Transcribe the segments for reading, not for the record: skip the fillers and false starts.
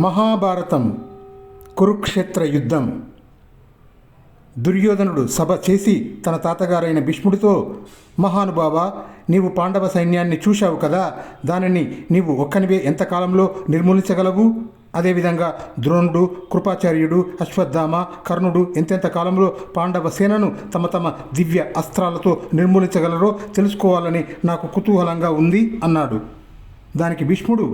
మహాభారతం కురుక్షేత్ర యుద్ధం. దుర్యోధనుడు సభ చేసి తన తాతగారైన భీష్ముడితో, మహానుభావ, నీవు పాండవ సైన్యాన్ని చూశావు కదా, దానిని నీవు ఒక్కనివే ఎంతకాలంలో నిర్మూలించగలవు? అదేవిధంగా ద్రోణుడు, కృపాచార్యుడు, అశ్వత్థామ, కర్ణుడు ఎంతెంత కాలంలో పాండవ సేనను తమ తమ దివ్య అస్త్రాలతో నిర్మూలించగలరో తెలుసుకోవాలని నాకు కుతూహలంగా ఉంది అన్నాడు. దానికి భీష్ముడు,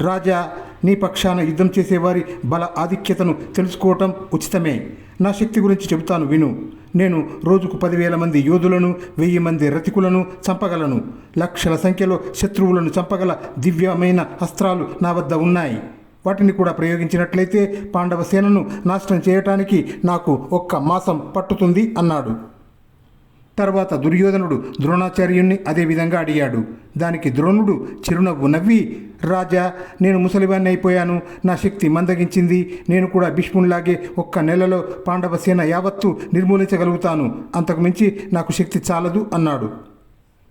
రాజా, నీ పక్షాన యుద్ధం చేసేవారి బల ఆధిక్యతను తెలుసుకోవటం ఉచితమే. నా శక్తి గురించి చెబుతాను విను. నేను రోజుకు 10,000 మంది యోధులను, 1000 మంది రతికులను చంపగలను. లక్షల సంఖ్యలో శత్రువులను చంపగల దివ్యమైన అస్త్రాలు నా వద్ద ఉన్నాయి. వాటిని కూడా ప్రయోగించినట్లయితే పాండవ సేనను నాశనం చేయటానికి నాకు 1 మాసం పట్టుతుంది అన్నాడు. తర్వాత దుర్యోధనుడు ద్రోణాచార్యుణ్ణి అదేవిధంగా అడిగాడు. దానికి ద్రోణుడు చిరునవ్వు నవ్వి, రాజా, నేను ముసలివాణ్ణి అయిపోయాను. నా శక్తి మందగించింది. నేను కూడా భీష్మునిలాగే 1 నెలలో పాండవ సేన యావత్తు నిర్మూలించగలుగుతాను. అంతకు మించి నాకు శక్తి చాలదు అన్నాడు.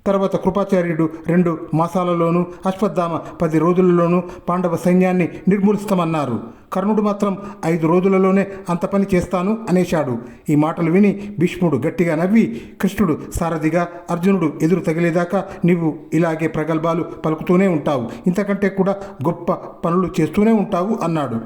తర్వాత కృపాచార్యుడు 2 మాసాలలోనూ, అశ్వత్థామ 10 రోజులలోనూ పాండవ సైన్యాన్ని నిర్మూలిస్తామన్నారు. కర్ణుడు మాత్రం 5 రోజులలోనే అంత పని చేస్తాను అనేశాడు. ఈ మాటలు విని భీష్ముడు గట్టిగా నవ్వి, కృష్ణుడు సారథిగా, అర్జునుడు ఎదురు తగిలేదాకా నీవు ఇలాగే ప్రగల్భాలు పలుకుతూనే ఉంటావు. ఇంతకంటే కూడా గొప్ప పనులు చేస్తూనే ఉంటావు అన్నాడు.